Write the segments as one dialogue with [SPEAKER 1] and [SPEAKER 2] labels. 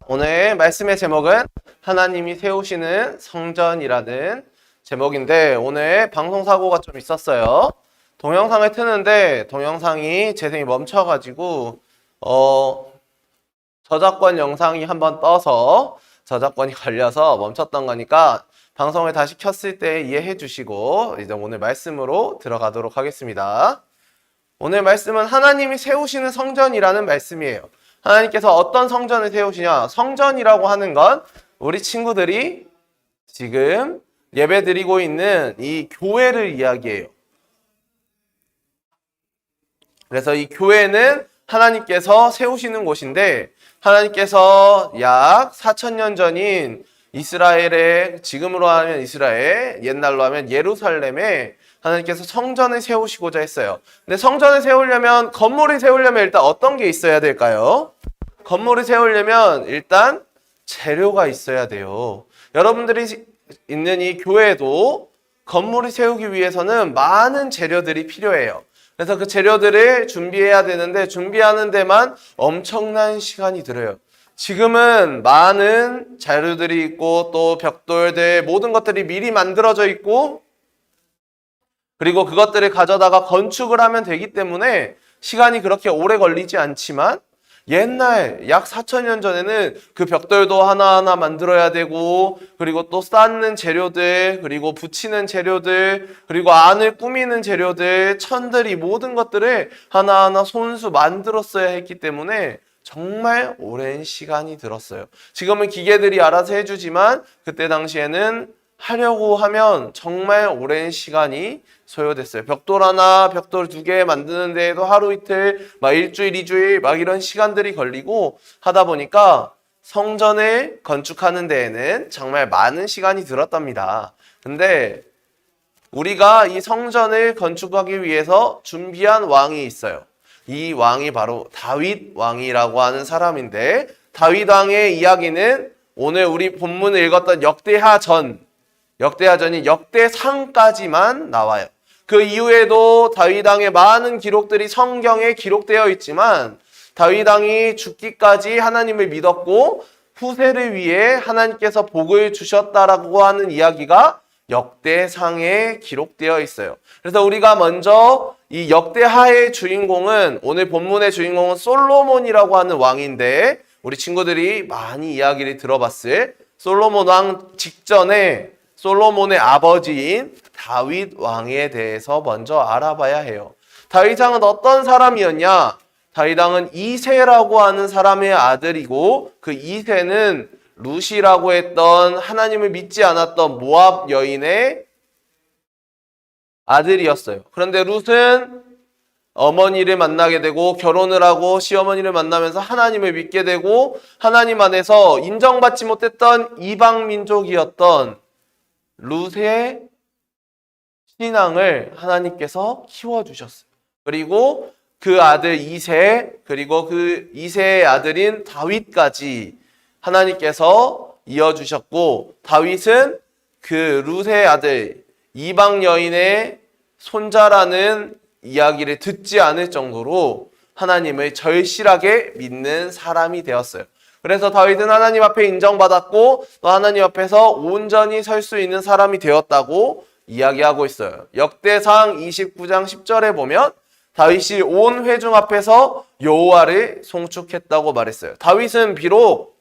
[SPEAKER 1] 오늘 말씀의 제목은 하나님이 세우시는 성전이라는 제목인데, 오늘 방송사고가 좀 있었어요. 동영상을 트는데 동영상이 재생이 멈춰가지고 저작권 영상이 한번 떠서 저작권이 걸려서 멈췄던 거니까 방송을 다시 켰을 때 이해해 주시고 이제 오늘 말씀으로 들어가도록 하겠습니다. 오늘 말씀은 하나님이 세우시는 성전이라는 말씀이에요. 하나님께서 어떤 성전을 세우시냐? 성전이라고 하는 건 우리 친구들이 지금 예배 드리고 있는 이 교회를 이야기해요. 그래서 이 교회는 하나님께서 세우시는 곳인데, 하나님께서 약 4,000년 전인 이스라엘의, 지금으로 하면 이스라엘, 옛날로 하면 예루살렘에 하나님께서 성전을 세우시고자 했어요. 근데 성전을 세우려면, 건물을 세우려면 일단 어떤 게 있어야 될까요? 건물을 세우려면 일단 재료가 있어야 돼요. 여러분들이 있는 이 교회도 건물을 세우기 위해서는 많은 재료들이 필요해요. 그래서 그 재료들을 준비해야 되는데, 준비하는 데만 엄청난 시간이 들어요. 지금은 많은 자료들이 있고 또 벽돌들, 모든 것들이 미리 만들어져 있고, 그리고 그것들을 가져다가 건축을 하면 되기 때문에 시간이 그렇게 오래 걸리지 않지만, 옛날 약 4,000년 전에는 그 벽돌도 하나하나 만들어야 되고, 그리고 또 쌓는 재료들, 그리고 붙이는 재료들, 그리고 안을 꾸미는 재료들, 천들이, 모든 것들을 하나하나 손수 만들었어야 했기 때문에 정말 오랜 시간이 들었어요. 지금은 기계들이 알아서 해주지만 그때 당시에는 하려고 하면 정말 오랜 시간이 소요됐어요. 벽돌 하나, 벽돌 2개 만드는 데에도 하루 이틀, 막 일주일, 2주일, 막 이런 시간들이 걸리고 하다 보니까 성전을 건축하는 데에는 정말 많은 시간이 들었답니다. 근데 우리가 이 성전을 건축하기 위해서 준비한 왕이 있어요. 이 왕이 바로 다윗 왕이라고 하는 사람인데, 다윗 왕의 이야기는 오늘 우리 본문을 읽었던 역대하전이 역대상까지만 나와요. 그 이후에도 다윗 왕의 많은 기록들이 성경에 기록되어 있지만, 다윗 왕이 죽기까지 하나님을 믿었고 후세를 위해 하나님께서 복을 주셨다라고 하는 이야기가 역대상에 기록되어 있어요. 그래서 우리가 먼저 이 역대하의 주인공은, 오늘 본문의 주인공은 솔로몬이라고 하는 왕인데, 우리 친구들이 많이 이야기를 들어봤을 솔로몬 왕 직전에 솔로몬의 아버지인 다윗 왕에 대해서 먼저 알아봐야 해요. 다윗 왕은 어떤 사람이었냐? 다윗 왕은 이새라고 하는 사람의 아들이고, 그 이새는 룻이라고 했던 하나님을 믿지 않았던 모압 여인의 아들이었어요. 그런데 룻은 어머니를 만나게 되고 결혼을 하고 시어머니를 만나면서 하나님을 믿게 되고, 하나님 안에서 인정받지 못했던 이방 민족이었던 룻의 신앙을 하나님께서 키워주셨어요. 그리고 그 아들 이새, 그리고 그 이새의 아들인 다윗까지 하나님께서 이어주셨고, 다윗은 그 룻의 아들 이방 여인의 손자라는 이야기를 듣지 않을 정도로 하나님을 절실하게 믿는 사람이 되었어요. 그래서 다윗은 하나님 앞에 인정받았고 또 하나님 앞에서 온전히 설 수 있는 사람이 되었다고 이야기하고 있어요. 역대상 29장 10절에 보면 다윗이 온 회중 앞에서 여호와를 송축했다고 말했어요. 다윗은 비록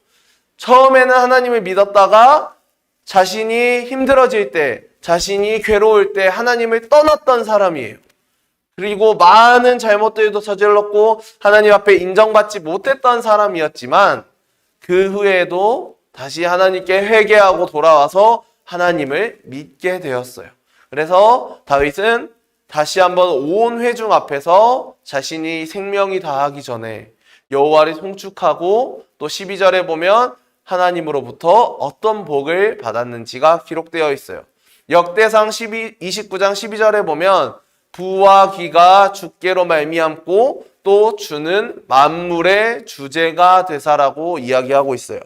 [SPEAKER 1] 처음에는 하나님을 믿었다가 자신이 힘들어질 때, 자신이 괴로울 때 하나님을 떠났던 사람이에요. 그리고 많은 잘못들도 저질렀고 하나님 앞에 인정받지 못했던 사람이었지만, 그 후에도 다시 하나님께 회개하고 돌아와서 하나님을 믿게 되었어요. 그래서 다윗은 다시 한번 온 회중 앞에서 자신이 생명이 다하기 전에 여호와를 송축하고, 또 12절에 보면 하나님으로부터 어떤 복을 받았는지가 기록되어 있어요. 역대상 29장 12절에 보면 부와 귀가 주께로 말미암고 또 주는 만물의 주제가 되사라고 이야기하고 있어요.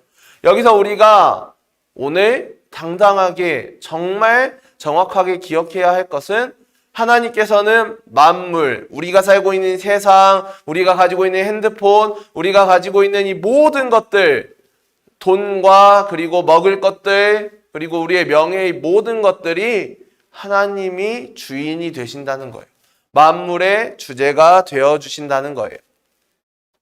[SPEAKER 1] 여기서 우리가 오늘 당당하게 정말 정확하게 기억해야 할 것은, 하나님께서는 만물, 우리가 살고 있는 세상, 우리가 가지고 있는 핸드폰, 우리가 가지고 있는 이 모든 것들, 돈과 그리고 먹을 것들 그리고 우리의 명예의 모든 것들이 하나님이 주인이 되신다는 거예요. 만물의 주제가 되어주신다는 거예요.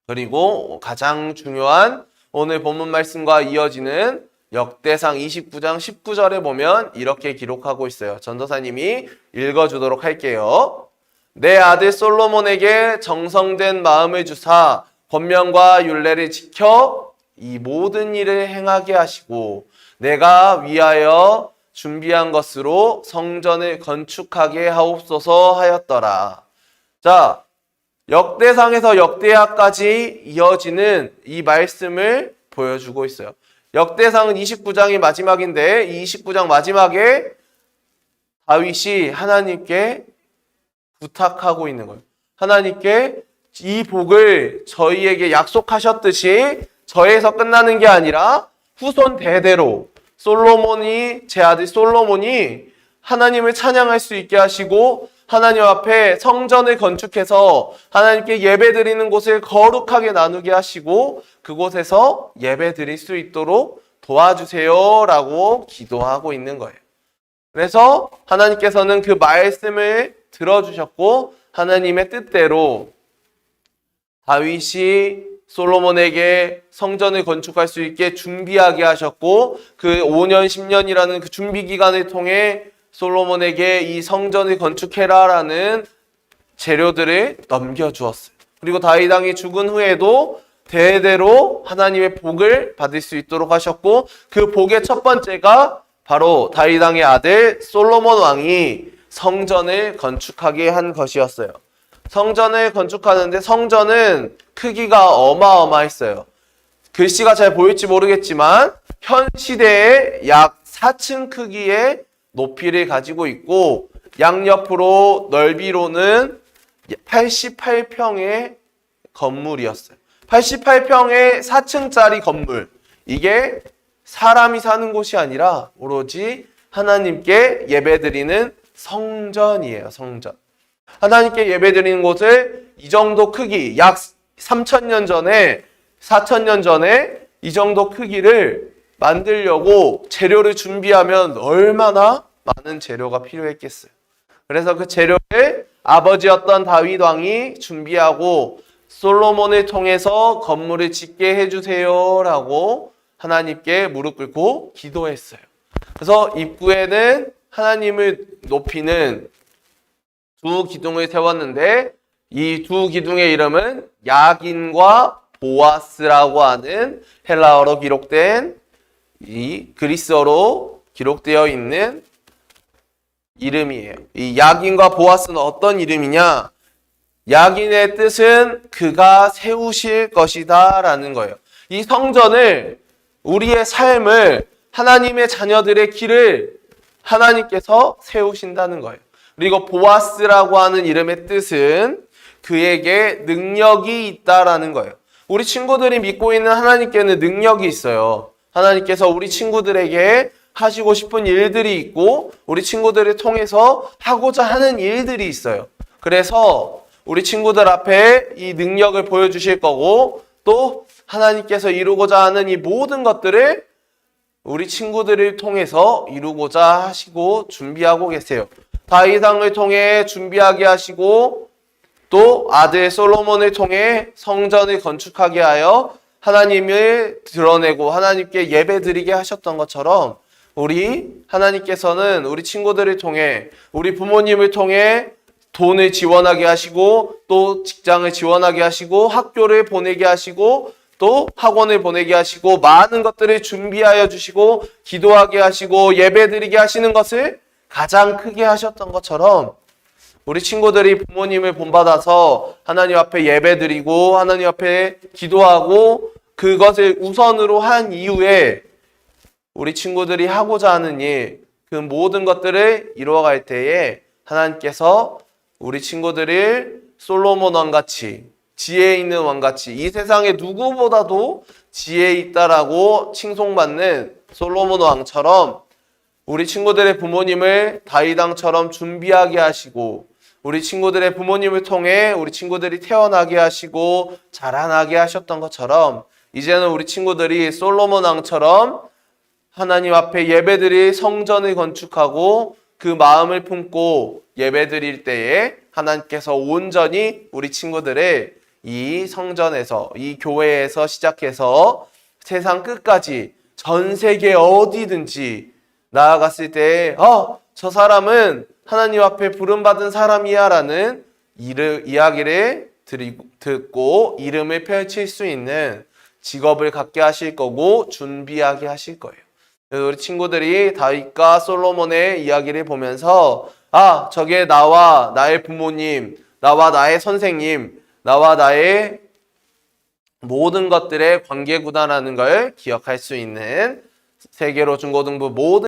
[SPEAKER 1] 그리고 가장 중요한 오늘 본문 말씀과 이어지는 역대상 29장 19절에 보면 이렇게 기록하고 있어요. 전도사님이 읽어주도록 할게요. 내 아들 솔로몬에게 정성된 마음을 주사 권명과 율례를 지켜 이 모든 일을 행하게 하시고 내가 위하여 준비한 것으로 성전을 건축하게 하옵소서 하였더라. 자, 역대상에서 역대하까지 이어지는 이 말씀을 보여주고 있어요. 역대상은 29장이 마지막인데 이 29장 마지막에 다윗이 하나님께 부탁하고 있는 거예요. 하나님께 이 복을 저희에게 약속하셨듯이 저에서 끝나는 게 아니라 후손 대대로 제 아들 솔로몬이 하나님을 찬양할 수 있게 하시고 하나님 앞에 성전을 건축해서 하나님께 예배드리는 곳을 거룩하게 나누게 하시고 그곳에서 예배드릴 수 있도록 도와주세요 라고 기도하고 있는 거예요. 그래서 하나님께서는 그 말씀을 들어주셨고 하나님의 뜻대로 다윗이 솔로몬에게 성전을 건축할 수 있게 준비하게 하셨고 그 5년, 10년이라는 그 준비 기간을 통해 솔로몬에게 이 성전을 건축해라라는 재료들을 넘겨주었어요. 그리고 다윗 왕이 죽은 후에도 대대로 하나님의 복을 받을 수 있도록 하셨고 그 복의 첫 번째가 바로 다윗 왕의 아들 솔로몬 왕이 성전을 건축하게 한 것이었어요. 성전을 건축하는데 성전은 크기가 어마어마했어요. 글씨가 잘 보일지 모르겠지만 현 시대에 약 4층 크기의 높이를 가지고 있고 양옆으로 넓이로는 88평의 건물이었어요. 88평의 4층짜리 건물. 이게 사람이 사는 곳이 아니라 오로지 하나님께 예배드리는 성전이에요. 성전. 하나님께 예배드리는 곳을 이 정도 크기, 약 3,000년 전에, 4,000년 전에 이 정도 크기를 만들려고 재료를 준비하면 얼마나 많은 재료가 필요했겠어요. 그래서 그 재료를 아버지였던 다윗 왕이 준비하고 솔로몬을 통해서 건물을 짓게 해주세요 라고 하나님께 무릎 꿇고 기도했어요. 그래서 입구에는 하나님을 높이는 두 기둥을 세웠는데 이 두 기둥의 이름은 야긴과 보아스라고 하는 헬라어로 기록된 이 그리스어로 기록되어 있는 이름이에요. 이 야긴과 보아스는 어떤 이름이냐? 야긴의 뜻은 그가 세우실 것이다 라는 거예요. 이 성전을 우리의 삶을 하나님의 자녀들의 길을 하나님께서 세우신다는 거예요. 그리고 보아스라고 하는 이름의 뜻은 그에게 능력이 있다라는 거예요. 우리 친구들이 믿고 있는 하나님께는 능력이 있어요. 하나님께서 우리 친구들에게 하시고 싶은 일들이 있고 우리 친구들을 통해서 하고자 하는 일들이 있어요. 그래서 우리 친구들 앞에 이 능력을 보여주실 거고 또 하나님께서 이루고자 하는 이 모든 것들을 우리 친구들을 통해서 이루고자 하시고 준비하고 계세요. 다윗 왕을 통해 준비하게 하시고 또 아들 솔로몬을 통해 성전을 건축하게 하여 하나님을 드러내고 하나님께 예배드리게 하셨던 것처럼 우리 하나님께서는 우리 친구들을 통해 우리 부모님을 통해 돈을 지원하게 하시고 또 직장을 지원하게 하시고 학교를 보내게 하시고 또 학원을 보내게 하시고 많은 것들을 준비하여 주시고 기도하게 하시고 예배드리게 하시는 것을 가장 크게 하셨던 것처럼 우리 친구들이 부모님을 본받아서 하나님 앞에 예배드리고 하나님 앞에 기도하고 그것을 우선으로 한 이후에 우리 친구들이 하고자 하는 일, 그 모든 것들을 이루어갈 때에 하나님께서 우리 친구들을 솔로몬 왕같이 지혜 있는 왕같이 이 세상에 누구보다도 지혜 있다라고 칭송받는 솔로몬 왕처럼 우리 친구들의 부모님을 다윗 왕처럼 준비하게 하시고 우리 친구들의 부모님을 통해 우리 친구들이 태어나게 하시고 자라나게 하셨던 것처럼 이제는 우리 친구들이 솔로몬 왕처럼 하나님 앞에 예배드릴 성전을 건축하고 그 마음을 품고 예배드릴 때에 하나님께서 온전히 우리 친구들의 이 성전에서, 이 교회에서 시작해서 세상 끝까지 전 세계 어디든지 나아갔을 때 저 사람은 하나님 앞에 부름받은 사람이야 라는 이야기를 듣고 이름을 펼칠 수 있는 직업을 갖게 하실 거고 준비하게 하실 거예요. 그래서 우리 친구들이 다윗과 솔로몬의 이야기를 보면서 저게 나와 나의 부모님, 나와 나의 선생님, 나와 나의 모든 것들의 관계구나라는 걸 기억할 수 있는 세계로 중고등부 모든